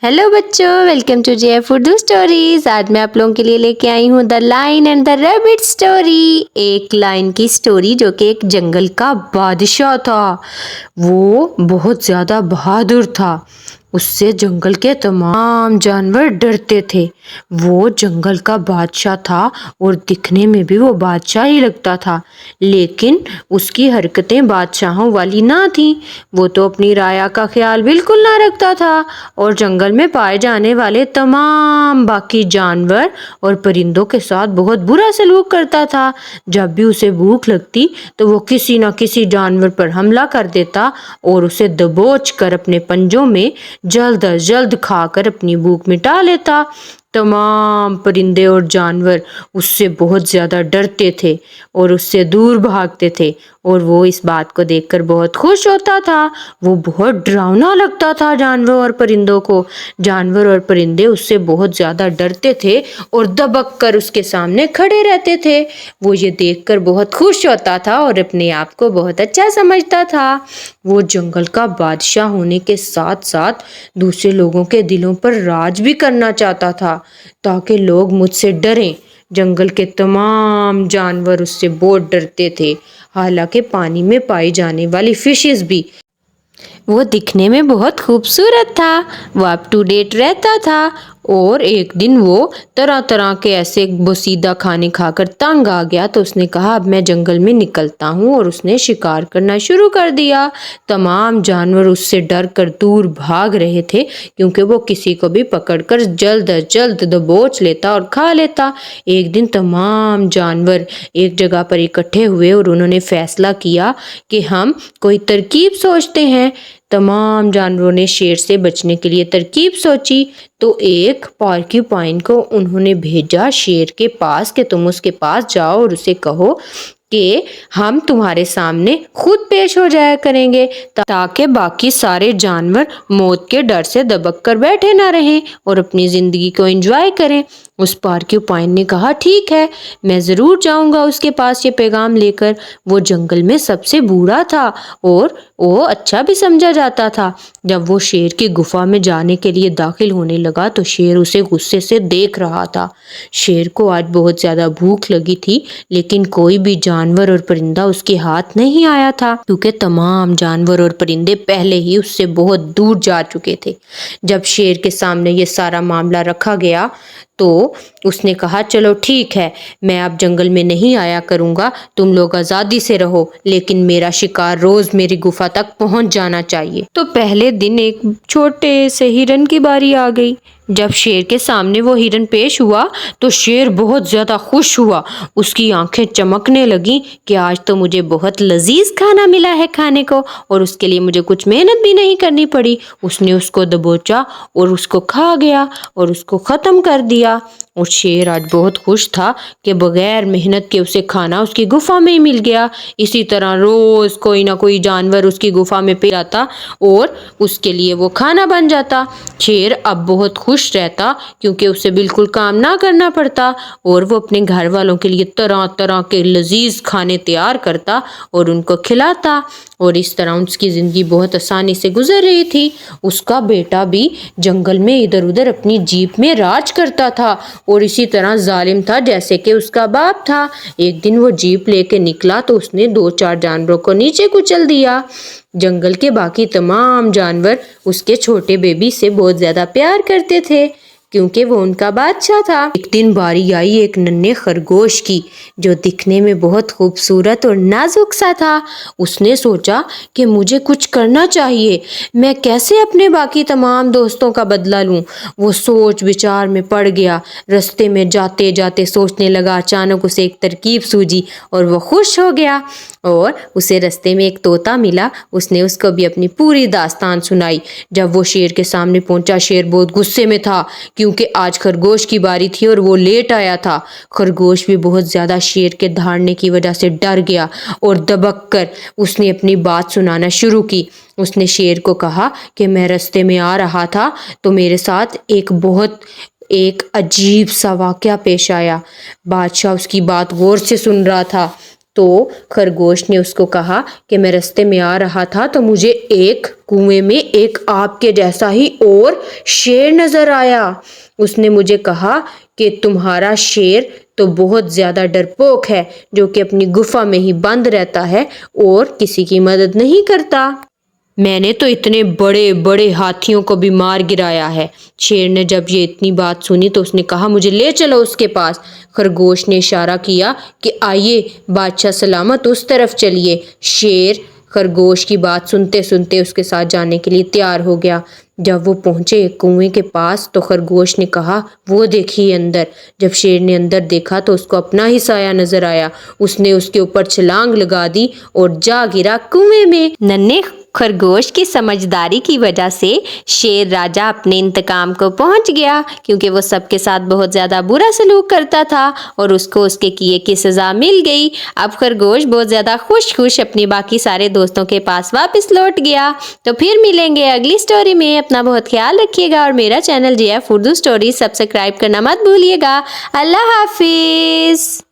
Hello बच्चों, welcome to JF Urdu stories. आज मैं आप लोगों के लिए लेके आई हूँ the lion and the rabbit story. एक लायन की स्टोरी जो कि एक जंगल का बादशाह था। वो बहुत ज़्यादा बहादुर था। उससे जंगल के तमाम जानवर डरते थे। वो जंगल का बादशाह था और दिखने में भी वो बादशाह ही लगता था, लेकिन उसकी हरकतें बादशाहों वाली ना थी। वो तो अपनी राया का ख्याल बिल्कुल ना रखता था और जंगल में पाए जाने वाले तमाम बाकी जानवर और परिंदों के साथ बहुत बुरा सलूक करता था। जब भी उसे भूख लगती तो वो किसी न किसी जानवर पर हमला कर देता और उसे दबोच कर अपने पंजों में जल्द अज जल्द खाकर अपनी भूख मिटा लेता। तमाम परिंदे और जानवर उससे बहुत ज़्यादा डरते थे और उससे दूर भागते थे और वो इस बात को देखकर बहुत खुश होता था। वो बहुत डरावना लगता था जानवरों और परिंदों को। जानवर और परिंदे उससे बहुत ज़्यादा डरते थे और दबक कर उसके सामने खड़े रहते थे। वो ये देखकर बहुत खुश होता था और अपने आप को बहुत अच्छा समझता था। वो जंगल का बादशाह होने के साथ साथ दूसरे लोगों के दिलों पर राज भी करना चाहता था ताकि लोग मुझसे डरें। जंगल के तमाम जानवर उससे बहुत डरते थे, हालांकि पानी में पाई जाने वाली फिशेस भी। वो दिखने में बहुत खूबसूरत था, वो अप टू डेट रहता था और एक दिन वो तरह तरह के ऐसे बोसीदा खाने खाकर तंग आ गया तो उसने कहा अब मैं जंगल में निकलता हूँ और उसने शिकार करना शुरू कर दिया। तमाम जानवर उससे डर कर दूर भाग रहे थे क्योंकि वो किसी को भी पकड़कर जल्द अज जल्द दबोच लेता और खा लेता। एक दिन तमाम जानवर एक जगह पर इकट्ठे हुए और उन्होंने फैसला किया कि हम कोई तरकीब सोचते हैं। तमाम जानवरों ने शेर से बचने के लिए तरकीब सोची तो एक पॉर्क्यूपाइन को उन्होंने भेजा शेर के पास कि तुम उसके पास जाओ और उसे कहो कि हम तुम्हारे सामने खुद पेश हो जाया करेंगे ताकि बाकी सारे जानवर मौत के डर से दबक कर बैठे ना रहें और अपनी ज़िंदगी को एंजॉय करें। उस पॉर्क्यूपाइन ने कहा ठीक है, मैं ज़रूर जाऊंगा उसके पास ये पैगाम लेकर। वो जंगल में सबसे बूढ़ा था और वो अच्छा भी समझा जाता था। जब वो शेर की गुफा में जाने के लिए दाखिल होने लगा तो शेर उसे गुस्से से देख रहा था। शेर को आज बहुत ज़्यादा भूख लगी थी, लेकिन कोई भी जानवर और परिंदा उसके हाथ नहीं आया था क्योंकि तमाम जानवर और परिंदे पहले ही उससे बहुत दूर जा चुके थे। जब शेर के सामने ये सारा मामला रखा गया तो उसने कहा चलो ठीक है, मैं अब जंगल में नहीं आया करूँगा, तुम लोग आज़ादी से रहो, लेकिन मेरा शिकार रोज़ मेरी गुफा तक पहुँच जाना चाहिए। तो पहले दिन एक छोटे से हिरन की बारी आ गई। जब शेर के सामने वो हिरन पेश हुआ तो शेर बहुत ज़्यादा खुश हुआ। उसकी आंखें चमकने लगीं कि आज तो मुझे बहुत लजीज खाना मिला है खाने को और उसके लिए मुझे कुछ मेहनत भी नहीं करनी पड़ी। उसने उसको दबोचा और उसको खा गया और उसको ख़त्म कर दिया। और शेर आज बहुत खुश था कि बगैर मेहनत के उसे खाना उसकी गुफा में ही मिल गया। इसी तरह रोज़ कोई ना कोई जानवर उसकी गुफा में पे आता और उसके लिए वो खाना बन जाता। शेर अब बहुत खुश रहता क्योंकि उसे बिल्कुल काम ना करना पड़ता और वो अपने घर वालों के लिए तरह तरह के लजीज खाने तैयार करता और उनको खिलाता और इस तरह उसकी ज़िंदगी बहुत आसानी से गुजर रही थी। उसका बेटा भी जंगल में इधर उधर अपनी जीप में राज करता था और इसी तरह जालिम था जैसे कि उसका बाप था। एक दिन वो जीप लेके निकला तो उसने 2-4 जानवरों को नीचे कुचल दिया। जंगल के बाकी तमाम जानवर उसके छोटे बेबी से बहुत ज़्यादा प्यार करते थे क्योंकि वो उनका बादशाह था। एक दिन बारी आई एक नन्हे खरगोश की जो दिखने में बहुत खूबसूरत और नाजुक सा था। उसने सोचा कि मुझे कुछ करना चाहिए, मैं कैसे अपने बाकी तमाम दोस्तों का बदला लूं। वो सोच विचार में पड़ गया। रास्ते में जाते जाते सोचने लगा, अचानक उसे एक तरकीब सूझी और वो खुश हो गया और उसे रास्ते में एक तोता मिला। उसने उसको भी अपनी पूरी दास्तान सुनाई। जब वो शेर के सामने पहुंचा, शेर बहुत गुस्से में था क्योंकि आज खरगोश की बारी थी और वो लेट आया था। खरगोश भी बहुत ज़्यादा शेर के दहाड़ने की वजह से डर गया और दबक कर उसने अपनी बात सुनाना शुरू की। उसने शेर को कहा कि मैं रास्ते में आ रहा था तो मेरे साथ एक अजीब सा वाक़या पेश आया। बादशाह उसकी बात गौर से सुन रहा था। تو خرگوش نے اس کو کہا کہ میں رستے میں آ رہا تھا تو مجھے ایک کنویں میں ایک آپ کے جیسا ہی اور شیر نظر آیا۔ اس نے مجھے کہا کہ تمہارا شیر تو بہت زیادہ ڈرپوک ہے، جو کہ اپنی گفا میں ہی بند رہتا ہے اور کسی کی مدد نہیں کرتا۔ میں نے تو اتنے بڑے بڑے ہاتھیوں کو بھی مار گرایا ہے۔ شیر نے جب یہ اتنی بات سنی تو اس نے کہا مجھے لے چلو اس کے پاس۔ خرگوش نے اشارہ کیا کہ آئیے بادشاہ سلامت اس طرف چلیے۔ شیر خرگوش کی بات سنتے سنتے اس کے ساتھ جانے کے لیے تیار ہو گیا۔ جب وہ پہنچے ایک کنویں کے پاس تو خرگوش نے کہا وہ دیکھیے اندر۔ جب شیر نے اندر دیکھا تو اس کو اپنا ہی سایہ نظر آیا۔ اس نے اس کے اوپر چھلانگ لگا دی اور جا گرا کنویں میں۔ ننھے خرگوش کی سمجھداری کی وجہ سے شیر راجہ اپنے انتقام کو پہنچ گیا، کیونکہ وہ سب کے ساتھ بہت زیادہ برا سلوک کرتا تھا اور اس کو اس کے کیے کی سزا مل گئی۔ اب خرگوش بہت زیادہ خوش اپنی باقی سارے دوستوں کے پاس واپس لوٹ گیا۔ تو پھر ملیں گے اگلی سٹوری میں۔ اپنا بہت خیال رکھیے گا اور میرا channel JF Urdu story subscribe کرنا مت بھولیے گا۔ اللہ حافظ۔